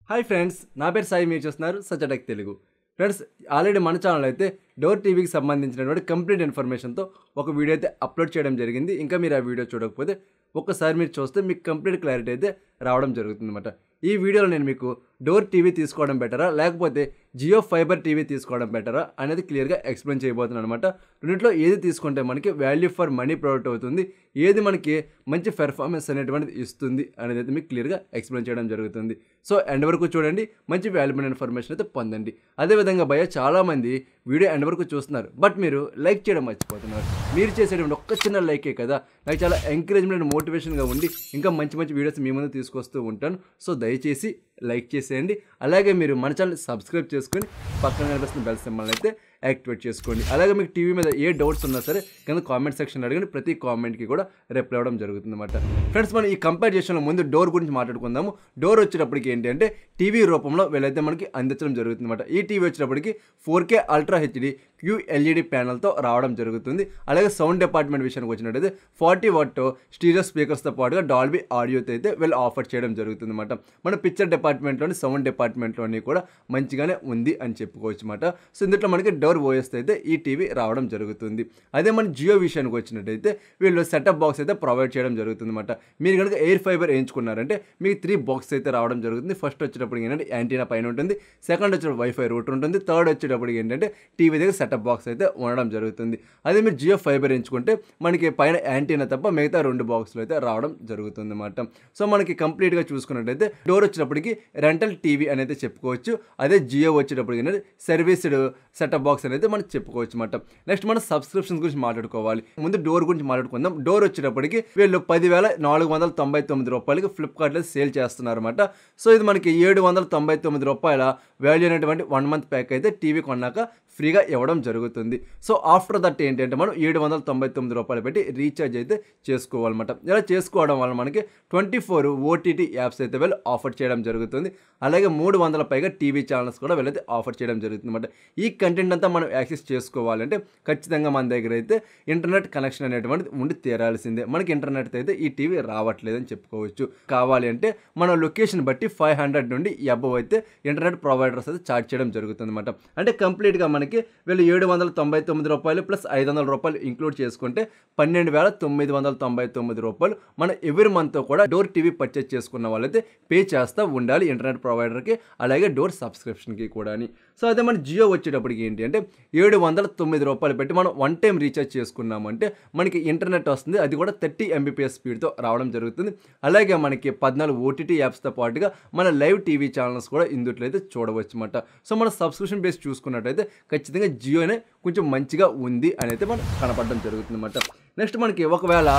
Hi friends, నా పేరు సాయి. మీరు చూస్తున్నారు సచటెక్ తెలుగు. ఫ్రెండ్స్, ఆల్రెడీ మన ఛానల్ అయితే డోర్ టీవీకి సంబంధించినటువంటి కంప్లీట్ ఇన్ఫర్మేషన్తో ఒక వీడియో అయితే అప్లోడ్ చేయడం జరిగింది. ఇంకా మీరు ఆ వీడియో చూడకపోతే ఒక్కసారి మీరు చూస్తే మీకు కంప్లీట్ క్లారిటీ అయితే రావడం జరుగుతుంది అనమాట. ఈ వీడియోలో నేను మీకు డోర్ టీవీ తీసుకోవడం బెటరా లేకపోతే జియో ఫైబర్ టీవీ తీసుకోవడం బెటరా అనేది క్లియర్గా ఎక్స్ప్లెయిన్ చేయబోతున్నాను అనమాట. రెండిట్లో ఏది తీసుకుంటే మనకి వాల్యూ ఫర్ మనీ ప్రోడక్ట్ అవుతుంది, ఏది మనకి మంచి పెర్ఫార్మెన్స్ అనేటువంటిది ఇస్తుంది అనేది అయితే మీకు క్లియర్గా ఎక్స్ప్లెయిన్ చేయడం జరుగుతుంది. సో ఎండ్ వరకు చూడండి, మంచి వాల్యుబుల్ ఇన్ఫర్మేషన్ అయితే పొందండి. అదేవిధంగా భయ చాలామంది వీడియో ఎండ్ వరకు చూస్తున్నారు, బట్ మీరు లైక్ చేయడం మర్చిపోతున్నారు. మీరు చేసేటువంటి ఒక్క చిన్న లైకే కదా నాకు చాలా ఎంకరేజ్మెంట్ అండ్ మోటివేషన్గా ఉండి ఇంకా మంచి మంచి వీడియోస్ మీ ముందు తీసుకొస్తూ ఉంటాను. సో దయచేసి లైక్ చేసేయండి. అలాగే మీరు మన ఛానల్ సబ్స్క్రైబ్ చేసుకొని పక్కన కనిపిస్తున్న బెల్ సింబల్ అయితే యాక్టివేట్ చేసుకోండి. అలాగే మీకు టీవీ మీద ఏ డౌట్స్ ఉన్నా సరే కింద కామెంట్ సెక్షన్ అడగండి, ప్రతి కామెంట్కి కూడా రిప్లై అవ్వడం జరుగుతుంది అన్నమాట. ఫ్రెండ్స్, మనం ఈ కంపేర్ చేసిన ముందు డోర్ గురించి మాట్లాడుకుందాము. డోర్ వచ్చేటప్పటికి ఏంటి అంటే టీవీ రూపంలో వీళ్ళైతే మనకి అందించడం జరుగుతుంది అన్నమాట. ఈ టీవీ వచ్చేటప్పటికి 4K అల్ట్రా హెచ్డి QLED ప్యానల్తో రావడం జరుగుతుంది. అలాగే సౌండ్ డిపార్ట్మెంట్ విషయానికి వచ్చినట్టయితే 40 వాట్ స్టీరియో స్పీకర్స్తో పాటుగా డాల్బీ ఆడియోతో అయితే వీళ్ళు ఆఫర్ చేయడం జరుగుతుంది అన్నమాట. మన పిక్చర్ డిపార్ట్మెంట్లోని సౌండ్ డిపార్ట్మెంట్లోని కూడా మంచిగానే ఉంది అని చెప్పుకోవచ్చు అన్నమాట. సో ఇందులో మనకి డోర్ ఓఎస్ అయితే ఈ టీవీ రావడం జరుగుతుంది. అదే మన జియో విషయానికి వచ్చినట్టయితే వీళ్ళు సెటప్ బాక్స్ అయితే ప్రొవైడ్ చేయడం జరుగుతుంది అన్నమాట. మీరు కనుక ఎయిర్ ఫైబర్ వేయించుకున్నారంటే మీకు 3 బాక్స్ అయితే రావడం జరుగుతుంది. ఫస్ట్ వచ్చేటప్పటికి ఏంటంటే యాంటీనా పైన ఉంటుంది, సెకండ్ వచ్చేటప్పుడు వైఫై రూటర్ ఉంటుంది, థర్డ్ వచ్చేటప్పటికి ఏంటంటే టీవీ దగ్గర సెటప్ బాక్స్ అయితే ఉండడం జరుగుతుంది. అదే మీరు జియో ఫైబర్ ఎంచుకుంటే మనకి పైన యాంటీనా తప్ప మిగతా 2 బాక్సులు అయితే రావడం జరుగుతుంది అన్నమాట. సో మనకి కంప్లీట్గా చూసుకున్నట్టయితే డోర్ వచ్చేటప్పటికి రెంటల్ టీవీ అనేది చెప్పుకోవచ్చు. అదే జియో వచ్చేటప్పటికి ఏంటంటే సర్వీస్డ్ సెటప్ బాక్స్ అనేది మనం చెప్పుకోవచ్చు అన్నమాట. నెక్స్ట్ మనం సబ్స్క్రిప్షన్స్ గురించి మాట్లాడుకోవాలి. ముందు డోర్ గురించి మాట్లాడుకుందాం. డోర్ వచ్చేటప్పటికి వీళ్ళు 10,499 రూపాయలకి ఫ్లిప్కార్ట్లో సేల్ చేస్తున్నారు అన్నమాట. సో ఇది మనకి 799 రూపాయల వాల్యూ అనేటువంటి 1 మంత్ ప్యాక్ అయితే టీవీ కొన్నాక ఫ్రీగా ఇవ్వడం జరుగుతుంది. సో ఆఫ్టర్ దట్ ఏంటంటే మనం 799 రూపాయలు పెట్టి రీఛార్జ్ అయితే చేసుకోవాలన్నమాట. ఇలా చేసుకోవడం వల్ల మనకి 24 OTT యాప్స్ అయితే వీళ్ళు ఆఫర్ చేయడం జరుగుతుంది. అలాగే 300 పైగా టీవీ ఛానల్స్ కూడా వీళ్ళైతే ఆఫర్ చేయడం జరుగుతుంది అన్నమాట. ఈ కంటెంట్ అంతా మనం యాక్సెస్ చేసుకోవాలంటే ఖచ్చితంగా మన దగ్గర అయితే ఇంటర్నెట్ కనెక్షన్ అనేటువంటిది ఉండి తీరాల్సిందే. మనకి ఇంటర్నెట్ అయితే ఈ టీవీ రావట్లేదని చెప్పుకోవచ్చు. కావాలి అంటే మన లొకేషన్ బట్టి 500 నుండి అబవ్ అయితే ఇంటర్నెట్ ప్రొవైడర్స్ అయితే ఛార్జ్ చేయడం జరుగుతుంది అన్నమాట. అంటే కంప్లీట్గా మనకి వీళ్ళు 799 రూపాయలు ప్లస్ 500 రూపాయలు ఇంక్లూడ్ చేసుకుంటే 12,999 రూపాయలు మన ఎవ్రీ మంత్ కూడా డోర్ టీవీ పర్చేజ్ చేసుకున్న వాళ్ళైతే పే చేస్తూ ఉండాలి ఇంటర్నెట్ ప్రొవైడర్కి, అలాగే డోర్ సబ్స్క్రిప్షన్కి కూడా. సో అదే మన జియో వచ్చేటప్పటికి ఏంటి అంటే 709 రూపాయలు పెట్టి మనం 1 టైం రీఛార్జ్ చేసుకున్నామంటే మనకి ఇంటర్నెట్ వస్తుంది. అది కూడా 30 Mbps స్పీడ్తో రావడం జరుగుతుంది. అలాగే మనకి 14 OTT యాప్స్తో పాటుగా మన లైవ్ టీవీ ఛానల్స్ కూడా ఇందులో అయితే చూడవచ్చు అన్నమాట. సో మన సబ్స్క్రిప్షన్ బేస్ చూసుకున్నట్టయితే ఖచ్చితంగా జియోనే కొంచెం మంచిగా ఉంది అని అయితే మనకు కనపడడం జరుగుతుంది అన్నమాట. నెక్స్ట్ మనకి ఒకవేళ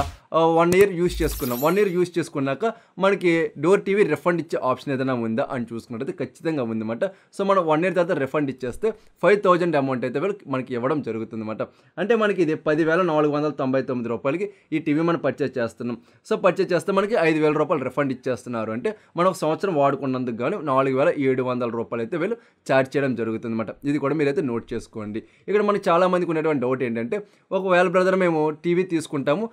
1 ఇయర్ యూస్ చేసుకున్నాం, 1 ఇయర్ యూస్ చేసుకున్నాక మనకి డోర్ టీవీ రిఫండ్ ఇచ్చే ఆప్షన్ ఏదైనా ఉందా అని చూసుకున్నట్టయితే ఖచ్చితంగా ఉందన్నమాట. సో మనం 1 ఇయర్ తర్వాత రిఫండ్ ఇచ్చేస్తే 5,000 అమౌంట్ అయితే మనకి ఇవ్వడం జరుగుతుంది అన్నమాట. అంటే మనకి ఇది 10,499 రూపాయలకి ఈ టీవీ మనం పర్చేజ్ చేస్తున్నాం. సో పర్చేజ్ చేస్తే మనకి 5,000 రూపాయలు రిఫండ్ ఇచ్చేస్తున్నారు. అంటే మనం ఒక సంవత్సరం వాడుకున్నందుకు గాను 4,700 రూపాయలు అయితే వీళ్ళు ఛార్జ్ చేయడం జరుగుతుంది అన్నమాట. ఇది కూడా మీరైతే నోట్ చేసుకోండి. ఇక్కడ మనకి చాలా మందికి ఉన్నటువంటి డౌట్ ఏంటంటే ఒకవేళ బ్రదర్ మేము టీవీ తీసుకున్నాక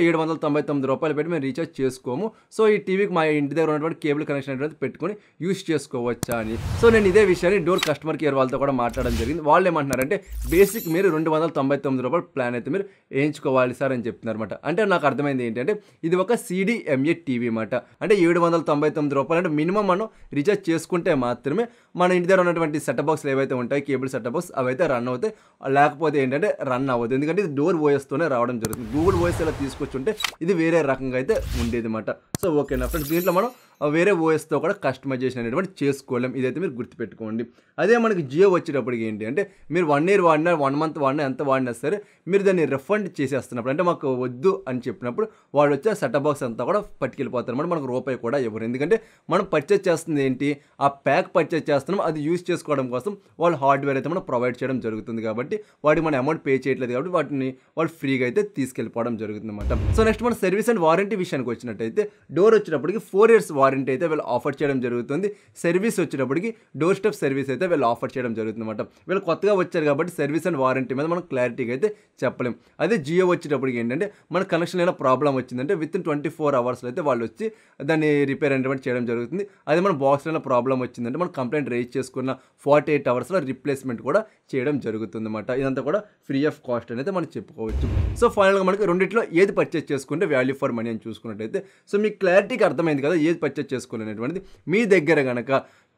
799 రూపాయలు పెట్టి మేము రీఛార్జ్ చేసుకోము, సో ఈ టీవీకి మా ఇంటి దగ్గర ఉన్నటువంటి కేబుల్ కనెక్షన్ అనేది పెట్టుకొని యూస్ చేసుకోవచ్చా అని. సో నేను ఇదే విషయాన్ని డోర్ కస్టమర్ కేర్ వాళ్ళతో కూడా మాట్లాడడం జరిగింది. వాళ్ళు ఏమంటున్నారంటే బేసిక్ మీరు 299 రూపాయల ప్లాన్ అయితే మీరు వేయించుకోవాలి సార్ అని చెప్తున్నారు అనమాట. అంటే నాకు అర్థమైంది ఏంటంటే ఇది ఒక CDMA టీవీ అన్నమాట. అంటే 799 రూపాయలు అంటే మినిమం మనం రీఛార్జ్ చేసుకుంటే మాత్రమే మన ఇంటి దగ్గర ఉన్నటువంటి సెటప్ బాక్స్లు ఏవైతే ఉంటాయి కేబుల్ సెటప్ బాక్స్ అవైతే రన్ అవుతాయి, లేకపోతే ఏంటంటే రన్ అవ్వదు. ఎందుకంటే ఇది డోర్ ఓఎస్తోనే రావడం జరుగుతుంది. గూగుల్ ఓఎస్ ఇలా తీసుకొచ్చుంటే ఇది వేరే రకంగా అయితే ఉండేది అన్నమాట. సో ఓకేనా ఫ్రెండ్స్, దీంట్లో మనం వేరే ఓఎస్తో కూడా కస్టమైజేషన్ అనేటువంటి చేసుకోలేం, ఇదైతే మీరు గుర్తుపెట్టుకోండి. అదే మనకి జియో వచ్చేటప్పటికి ఏంటి అంటే మీరు 1 ఇయర్ వాడినా 1 మంత్ వాడినా ఎంత వాడినా సరే మీరు దాన్ని రిఫండ్ చేసేస్తున్నప్పుడు అంటే మాకు వద్దు అని చెప్పినప్పుడు వాళ్ళు వచ్చే సెటప్ బాక్స్ అంతా కూడా పట్టుకెళ్ళిపోతారు అన్నమాట. మనకు రూపాయి కూడా ఇవ్వరు. ఎందుకంటే మనం పర్చేజ్ చేస్తుంది ఏంటి, ఆ ప్యాక్ పర్చేజ్ చేస్తున్నాం, అది యూజ్ చేసుకోవడం కోసం వాళ్ళు హార్డ్వేర్ అయితే మనం ప్రొవైడ్ చేయడం జరుగుతుంది. కాబట్టి వాటికి మన అమౌంట్ పే చేయట్లేదు కాబట్టి వాటిని వాళ్ళు ఫ్రీగా అయితే తీసుకెళ్ళిపోవడం జరుగుతుంది అన్నమాట. సో నెక్స్ట్ మన సర్వీస్ అండ్ వారంటీ విషయానికి వచ్చినట్టయితే డోర్ వచ్చేటప్పటికి 4 ఇయర్స్ వారంటీ అయితే వీళ్ళు ఆఫర్ చేయడం జరుగుతుంది. సర్వీస్ వచ్చేటప్పటికి డోర్ స్టెప్ సర్వీస్ అయితే వీళ్ళు ఆఫర్ చేయడం జరుగుతుంది అనమాట. వీళ్ళు కొత్తగా వచ్చారు కాబట్టి సర్వీస్ అండ్ వారంటీ మీద మనం క్లారిటీగా అయితే చెప్పలేం. అదే జియో వచ్చేటప్పటికి ఏంటంటే మన కనెక్షన్ అయినా ప్రాబ్లం వచ్చిందంటే విత్ ఇన్ 24 అవర్స్లో అయితే వాళ్ళు వచ్చి దాన్ని రిపేర్ అనేటువంటి చేయడం జరుగుతుంది. అదే మన బాక్స్లో ప్రాబ్లం వచ్చిందంటే మనం కంప్లైంట్ రేజ్ చేసుకున్న 48 అవర్స్లో రిప్లేస్మెంట్ కూడా చేయడం జరుగుతుంది అనమాట. ఇదంతా కూడా ఫ్రీ ఆఫ్ కాస్ట్ అనేది మనం చెప్పుకోవచ్చు. సో ఫైనల్గా మనకి రెండిట్లో ఏది పర్చేస్ చేసుకుంటే వాల్యూ ఫర్ మనీ అని చూసుకున్నట్టయితే సో మీకు క్లారిటీగా అర్థమైంది కదా ఏది పర్చేస్ చేసుకోవాలనేటువంటిది. మీ దగ్గర కనుక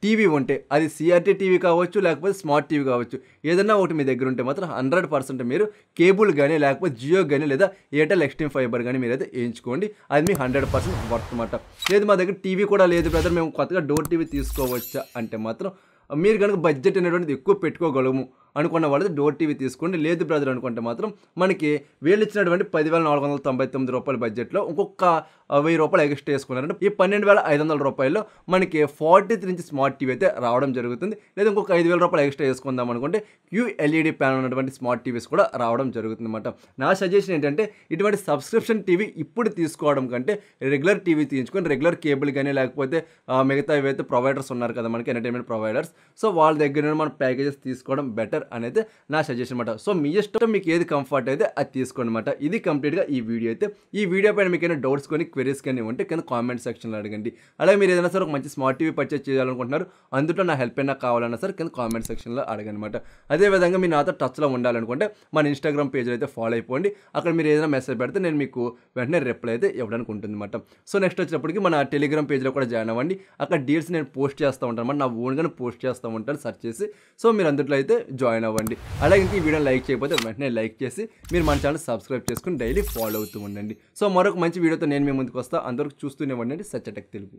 టీవీ ఉంటే అది సిఆర్టీ టీవీ కావచ్చు, లేకపోతే స్మార్ట్ టీవీ కావచ్చు, ఏదన్నా ఒకటి మీ దగ్గర ఉంటే మాత్రం 100% మీరు కేబుల్ కానీ లేకపోతే జియో కానీ లేదా ఎయిర్టెల్ ఎక్స్ట్రీమ్ ఫైబర్ కానీ మీరైతే వేయించుకోండి. అది మీ 100% వర్త్ అనమాట. లేదు మా దగ్గర టీవీ కూడా లేదు బ్రదర్, మేము కొత్తగా డోర్ టీవీ తీసుకోవచ్చా అంటే మాత్రం మీరు కనుక బడ్జెట్ అనేటువంటిది ఎక్కువ పెట్టుకోగలము అనుకున్న వాళ్ళది డోర్ టీవీ తీసుకోండి. లేదు బ్రదర్ అనుకుంటే మాత్రం మనకి వీళ్ళు ఇచ్చినటువంటి 10,499 రూపాయల బడ్జెట్లో ఇంకొక 1000 రూపాయలు ఎక్స్ట్రా వేసుకున్నారంటే ఈ 12,500 రూపాయల్లో మనకి 43 ఇంచ్ స్మార్ట్ టీవీ అయితే రావడం జరుగుతుంది. లేదా ఇంకొక 5,000 రూపాయలు ఎక్స్ట్రా వేసుకుందాం అనుకుంటే QLED ప్యానల్ ఉన్నటువంటి స్మార్ట్ టీవీస్ కూడా రావడం జరుగుతుంది అనమాట. నా సజెషన్ ఏంటంటే ఇటువంటి సబ్స్క్రిప్షన్ టీవీ ఇప్పుడు తీసుకోవడం కంటే రెగ్యులర్ టీవీ తీయించుకొని రెగ్యులర్ కేబుల్ కానీ లేకపోతే మిగతా ఏవైతే ప్రొవైడర్స్ ఉన్నారు కదా మనకి ఎంటర్టైన్మెంట్ ప్రొవైడర్స్, సో వాళ్ళ దగ్గర మన ప్యాకేజెస్ తీసుకోవడం బెటర్ అనేది నా సజెషన్ అనమాట. సో మీ ఇష్టం, మీకు ఏది కంఫర్ట్ అయితే అది తీసుకోండి అనమాట. ఇది కంప్లీట్గా ఈ వీడియో అయితే. ఈ వీడియో పైన మీకు ఏమైనా డౌట్స్ కానీ క్వెరీస్ కానీ ఉంటే కింద కామెంట్ సెక్షన్లో అడగండి. అలాగే మీరు ఏదైనా సరే ఒక మంచి స్మార్ట్ టీవీ పర్చేస్ చేయాలనుకుంటున్నారు, అందులో నా హెల్ప్ అయినా కావాలన్నా సరే కింద కామెంట్ సెక్షన్లో అడగండి అనమాట. అదేవిధంగా మీరు నాతో టచ్లో ఉండాలనుకుంటే మన ఇన్స్టాగ్రామ్ పేజ్లో అయితే ఫాలో అయిపోండి. అక్కడ మీరు ఏదైనా మెసేజ్ పెడితే నేను మీకు వెంటనే రిప్లై అయితే ఇవ్వడానికి ఉంటుంది అనమాట. సో నెక్స్ట్ వచ్చేటప్పటికి మన టెలిగ్రామ్ పేజ్లో కూడా జాయిన్ అవ్వండి. అక్కడ డీల్స్ నేను పోస్ట్ చేస్తూ ఉంటాను అనమాట. నా ఓన్గానే పోస్ట్ చేస్తూ ఉంటాను సెర్చ్ చేసి. సో మీరు అందులో అయితే జాయిన్ అవ్వండి. అలాగే ఇంక ఈ వీడియోని లైక్ చేయకపోతే వెంటనే లైక్ చేసి మీరు మన ఛానల్ సబ్స్క్రైబ్ చేసుకుని డైలీ ఫాలో అవుతూ ఉండండి. సో మరొక మంచి వీడియోతో నేను మీ ముందుకు వస్తాను. అందరికి చూస్తూనే ఉండండి సత్య టెక్ తెలుగు.